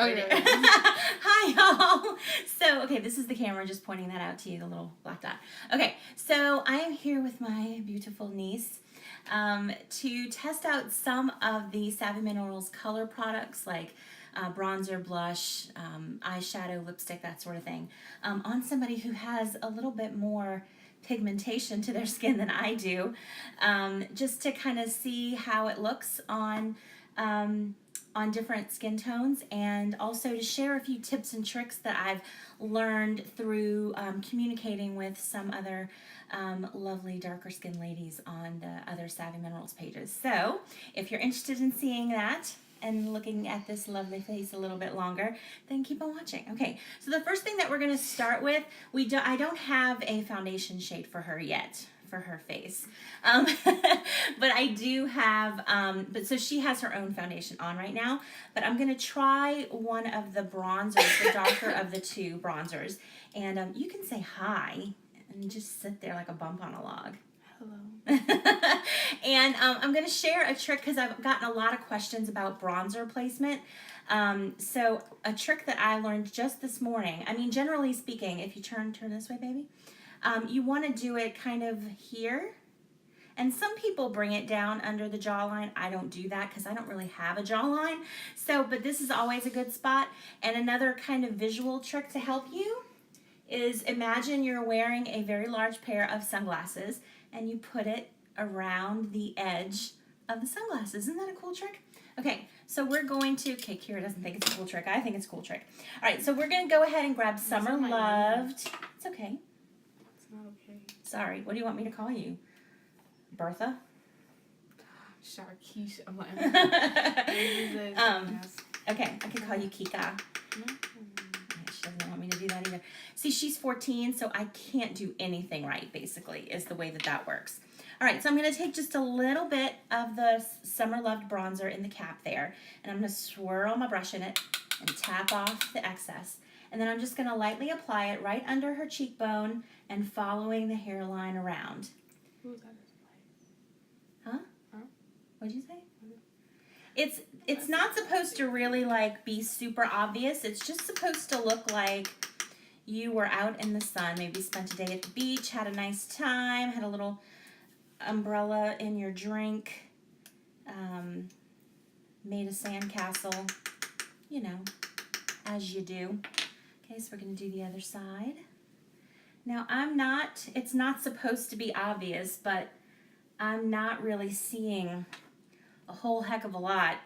Okay. Hi, y'all. So, okay, this is the camera, just pointing that out to you, the little black dot. Okay, so I am here with my beautiful niece to test out some of the Savvy Minerals color products like bronzer, blush, eyeshadow, lipstick, that sort of thing, on somebody who has a little bit more pigmentation to their skin than I do, just to kind of see how it looks on different skin tones, and also to share a few tips and tricks that I've learned through communicating with some other lovely darker skin ladies on the other Savvy Minerals pages. So if you're interested in seeing that and looking at this lovely face a little bit longer, then keep on watching. Okay, so the first thing that we're going to start with, I don't have a foundation shade for her yet, for her face, but I do have, so she has her own foundation on right now, but I'm going to try one of the bronzers, the darker of the two bronzers, and you can say hi and just sit there like a bump on a log. Hello. And I'm going to share a trick because I've gotten a lot of questions about bronzer placement. So a trick that I learned just this morning, I mean, generally speaking, if you turn this way, baby, you want to do it kind of here. And some people bring it down under the jawline. I don't do that because I don't really have a jawline. So, but this is always a good spot. And another kind of visual trick to help you is imagine you're wearing a very large pair of sunglasses and you put it around the edge of the sunglasses. Isn't that a cool trick? Okay, so we're going to, okay, Kira doesn't think it's a cool trick. I think it's a cool trick. All right, so we're going to go ahead and grab Summer Loved. It's okay. It's not okay. Sorry, what do you want me to call you? Bertha? Sharkeisha. Okay, I can call you Kika. She doesn't want me to do that either. See, she's 14, so I can't do anything right, basically, is the way that works. All right, so I'm going to take just a little bit of the Summer Loved bronzer in the cap there, and I'm going to swirl my brush in it and tap off the excess. And then I'm just going to lightly apply it right under her cheekbone and following the hairline around. Who's that? Huh? What'd you say? It's not supposed to really like be super obvious. It's just supposed to look like you were out in the sun, maybe spent a day at the beach, had a nice time, had a little umbrella in your drink, made a sandcastle, you know, as you do. Okay, so we're going to do the other side. Now it's not supposed to be obvious, but I'm not really seeing a whole heck of a lot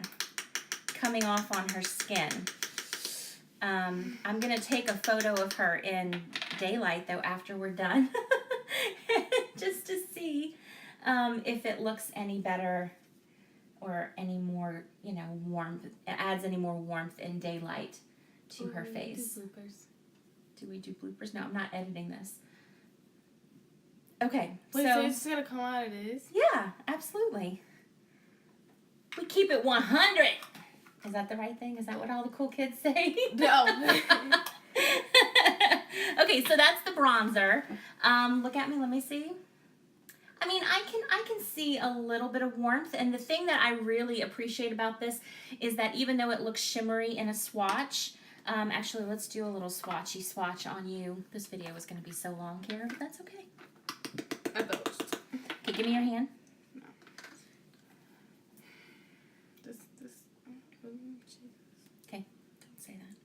coming off on her skin. I'm going to take a photo of her in daylight, though, after we're done, just to see if it looks any better or any more, you know, warmth, adds any more warmth in daylight to her face. Do bloopers. Do we do bloopers? No, I'm not editing this. Okay, Wait, so it's just going to come out of this? Yeah, absolutely. We keep it 100. Is that the right thing? Is that what all the cool kids say? No. Okay, so that's the bronzer. Look at me. Let me see. I mean, I can see a little bit of warmth, and the thing that I really appreciate about this is that even though it looks shimmery in a swatch, actually, let's do a little swatchy swatch on you. This video is going to be so long, Kara, but that's okay. I thought it was just... Okay, give me your hand. No. Okay, don't say that.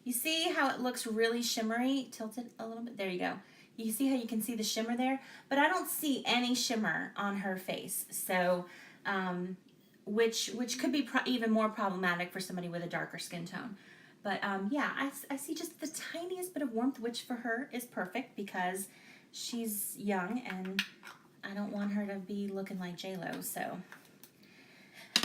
You see how it looks really shimmery, tilted a little bit? There you go. You see how you can see the shimmer there? But I don't see any shimmer on her face, so which could be even more problematic for somebody with a darker skin tone. But yeah, I see just the tiniest bit of warmth, which for her is perfect because she's young and I don't want her to be looking like J-Lo, so.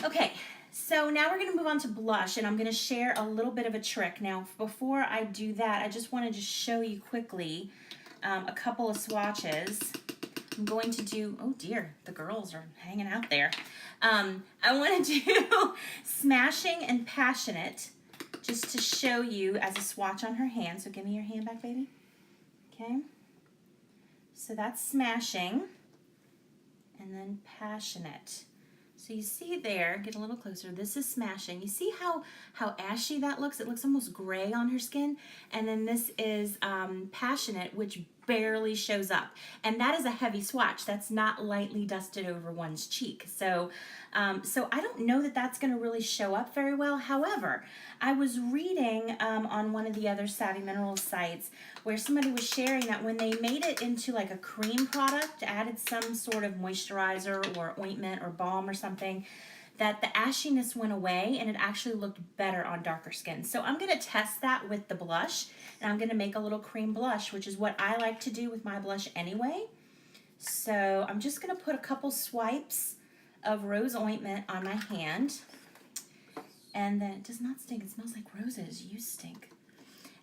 Okay, so now we're going to move on to blush, and I'm going to share a little bit of a trick. Now, before I do that, I just want to just show you quickly a couple of swatches. I'm going to do, oh dear, the girls are hanging out there. I want to do Smashing and Passionate, just to show you as a swatch on her hand. So give me your hand back, baby. Okay. So that's Smashing, and then Passionate. So you see there, get a little closer, this is smashing. You see how ashy that looks? It looks almost gray on her skin. And then this is Passionate, which barely shows up. And that is a heavy swatch. That's not lightly dusted over one's cheek. So, so I don't know that that's gonna really show up very well. However, I was reading on one of the other Savvy Minerals sites where somebody was sharing that when they made it into like a cream product, added some sort of moisturizer or ointment or balm or something, that the ashiness went away and it actually looked better on darker skin. So I'm gonna test that with the blush, and I'm gonna make a little cream blush, which is what I like to do with my blush anyway. So I'm just gonna put a couple swipes of rose ointment on my hand. And then it does not stink, it smells like roses. You stink.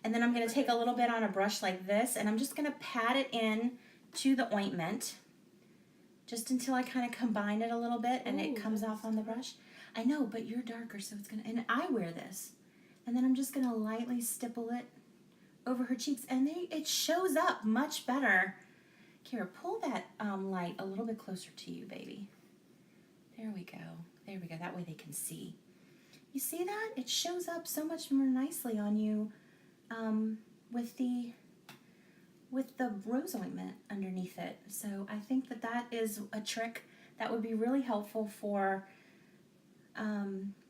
And then I'm gonna take a little bit on a brush like this, and I'm just gonna pat it in to the ointment just until I kind of combine it a little bit and it comes off on the brush. I know, but you're darker, so it's gonna, and I wear this. And then I'm just gonna lightly stipple it over her cheeks, and it shows up much better. Kira, pull that light a little bit closer to you, baby. There we go, there we go, that way they can see. You see that? It shows up so much more nicely on you with the rose ointment underneath it. So I think that that is a trick that would be really helpful for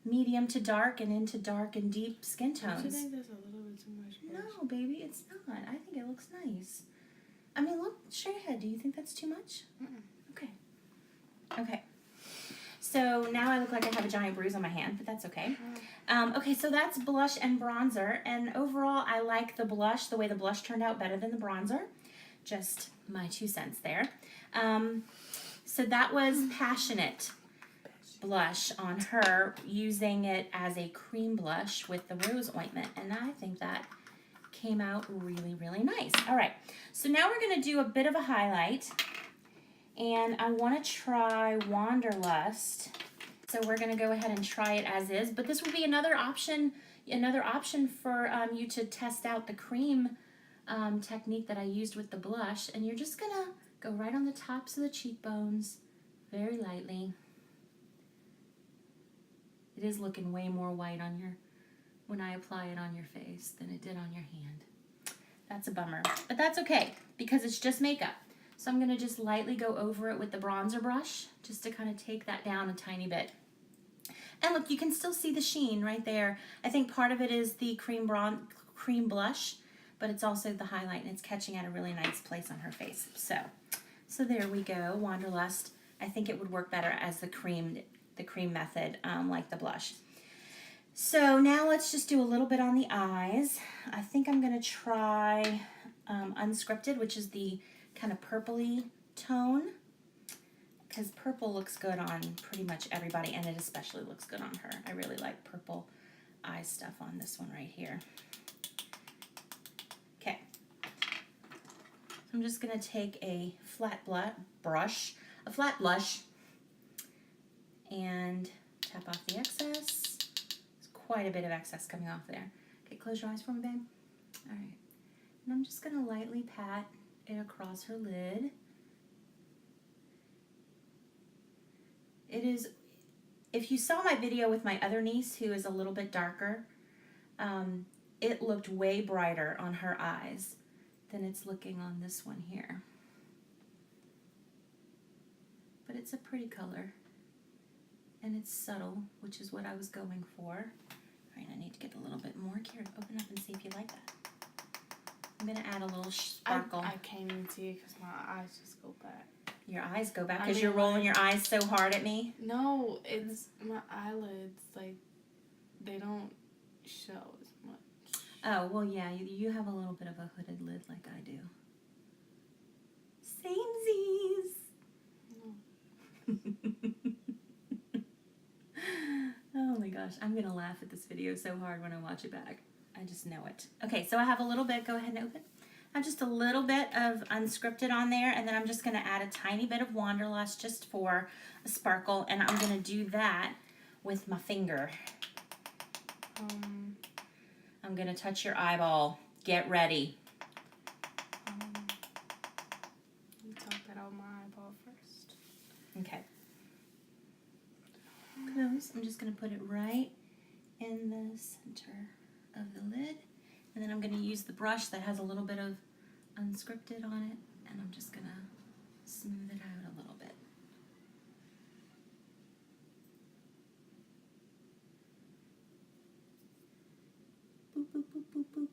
medium to dark and into dark and deep skin tones. Don't you think there's a little bit too much brush? No, baby, it's not. I think it looks nice. I mean, look, straight ahead. Do you think that's too much? Okay. Okay. So now I look like I have a giant bruise on my hand, but that's okay. Okay, so that's blush and bronzer. And overall, I like the blush, the way the blush turned out, better than the bronzer. Just my 2 cents there. So that was Passionate blush on her, using it as a cream blush with the rose ointment. And I think that came out really, really nice. All right, so now we're going to do a bit of a highlight. And I want to try Wanderlust. So we're going to go ahead and try it as is. But this will be another option for you to test out the cream technique that I used with the blush. And you're just going to go right on the tops of the cheekbones, very lightly. It is looking way more white on when I apply it on your face than it did on your hand. That's a bummer. But that's okay, because it's just makeup. So I'm going to just lightly go over it with the bronzer brush, just to kind of take that down a tiny bit. And look, you can still see the sheen right there. I think part of it is the cream blush, but it's also the highlight, and it's catching at a really nice place on her face. So there we go, Wanderlust. I think it would work better as the cream method, like the blush. So now let's just do a little bit on the eyes. I think I'm going to try Unscripted, which is the kind of purpley tone, because purple looks good on pretty much everybody, and it especially looks good on her. I really like purple eye stuff on this one right here. Okay, so I'm just going to take a flat blush, and tap off the excess. There's quite a bit of excess coming off there. Okay, close your eyes for me, babe. All right, and I'm just going to lightly pat it across her lid. It is, if you saw my video with my other niece who is a little bit darker, it looked way brighter on her eyes than it's looking on this one here. But it's a pretty color, and it's subtle, which is what I was going for. All right, I need to get a little bit more. Kira, open up and see if you like that. I'm going to add a little sparkle. I can't even see it because my eyes just go back. Your eyes go back because you're rolling your eyes so hard at me? No, it's my eyelids. Like, they don't show as much. Oh, well, yeah, you have a little bit of a hooded lid like I do. Samesies. Oh my gosh, I'm going to laugh at this video so hard when I watch it back. I just know it. Okay, so I have a little bit. Go ahead and open. I have just a little bit of Unscripted on there, and then I'm just going to add a tiny bit of Wanderlust just for a sparkle, and I'm going to do that with my finger. I'm going to touch your eyeball. Get ready. Let me talk that out my eyeball first. Okay. put it right in the center of the lid. And then I'm going to use the brush that has a little bit of unscripted on it, and I'm just going to smooth it out a little bit. Boop, boop, boop, boop, boop.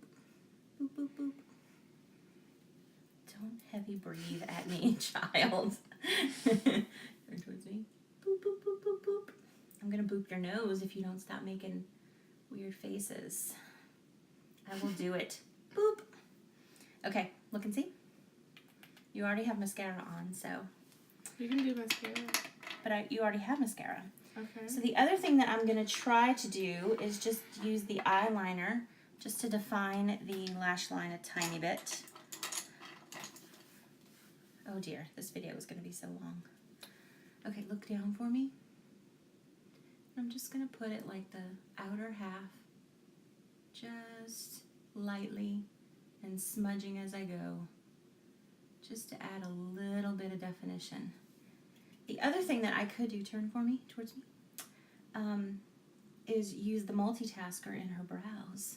Boop, boop, boop. Don't heavy breathe at me, child. Turn towards me. Boop, boop, boop, boop, boop. I'm going to boop your nose if you don't stop making weird faces. I will do it. Boop. Okay, look and see. You already have mascara on, so. You can do mascara. But you already have mascara. Okay. So the other thing that I'm going to try to do is just use the eyeliner just to define the lash line a tiny bit. Oh dear, this video is going to be so long. Okay, look down for me. I'm just going to put it like the outer half, just lightly and smudging as I go, just to add a little bit of definition. The other thing that I could do, turn for me, towards me, is use the multitasker in her brows.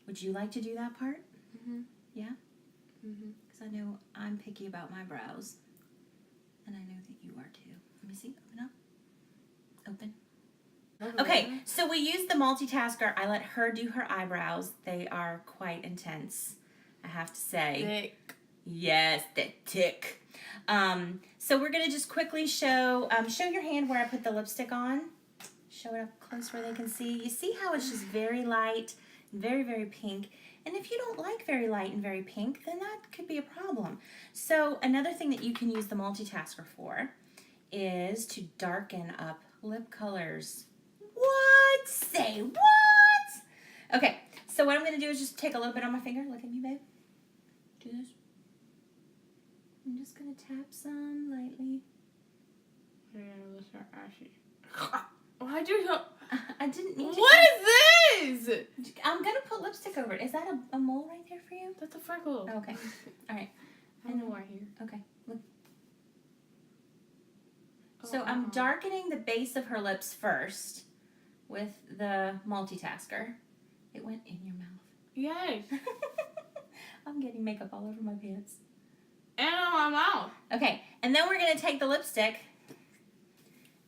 Would you like to do that part? Mm-hmm. Yeah? Mm-hmm. Because I know I'm picky about my brows, and I know that you are too. Let me see, open up. Open. Okay, so we used the multitasker. I let her do her eyebrows. They are quite intense, I have to say. Thick. Yes, the tick. So we're gonna just quickly show your hand where I put the lipstick on. Show it up close where they can see. You see how it's just very light, very, very pink. And if you don't like very light and very pink, then that could be a problem. So another thing that you can use the multitasker for is to darken up lip colors. What? Say what? Okay, so what I'm going to do is just take a little bit on my finger. Look at me, babe. Do this. I'm just going to tap some lightly. Yeah, those are ashy. Why'd you go? I didn't need to. What is this? I'm going to put lipstick over it. Is that a mole right there for you? That's a freckle. Okay. All right. I don't know why here. Okay. Look. So I'm darkening the base of her lips first with the multitasker. It went in your mouth. Yes. I'm getting makeup all over my pants. And on my mouth. Okay, and then we're going to take the lipstick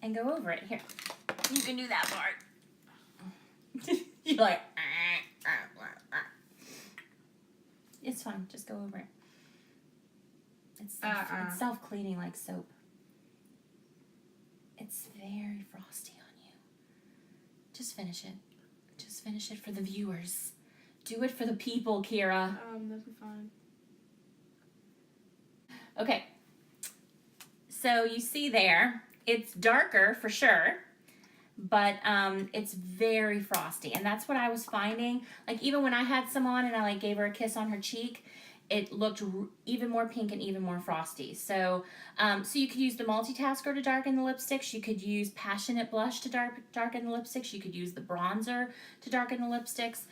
and go over it. Here, you can do that part. You're like, it's fine. Just go over it. It's self-cleaning like soap. It's very frosty on you. Just finish it. Just finish it for the viewers. Do it for the people, Kira. That'll be fine. Okay. So you see there, it's darker for sure, but it's very frosty, and that's what I was finding. Like even when I had some on and I like gave her a kiss on her cheek, it looked even more pink and even more frosty. So so you could use the multitasker to darken the lipsticks. You could use Passionate Blush to darken the lipsticks. You could use the bronzer to darken the lipsticks.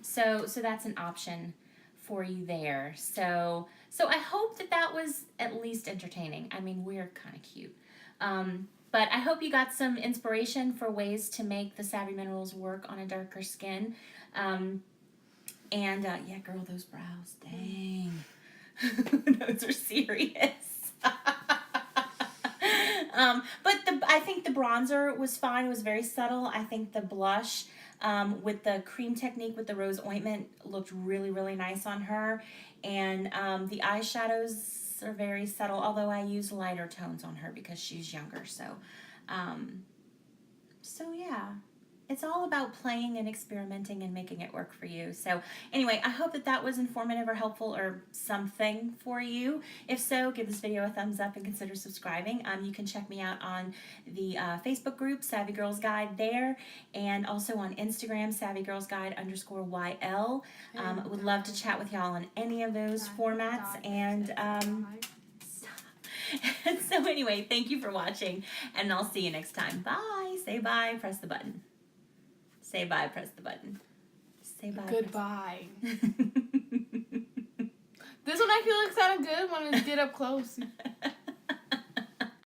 So that's an option for you there. So I hope that was at least entertaining. I mean, we're kind of cute. But I hope you got some inspiration for ways to make the Savvy Minerals work on a darker skin. And yeah, girl, those brows, dang. Those are serious. But I think the bronzer was fine. It was very subtle. I think the blush with the cream technique with the rose ointment looked really, really nice on her. And the eyeshadows are very subtle, although I use lighter tones on her because she's younger. So yeah. It's all about playing and experimenting and making it work for you. So anyway, I hope that was informative or helpful or something for you. If so, give this video a thumbs up and consider subscribing. You can check me out on the Facebook group, Savvy Girls Guide there, and also on Instagram, SavvyGirlsGuide_YL. Would love to chat with y'all on any of those formats. And so anyway, thank you for watching, and I'll see you next time. Bye. Say bye. Press the button. Say bye, press the button. Say bye. Goodbye. This one actually looks kind of good when it's get up close.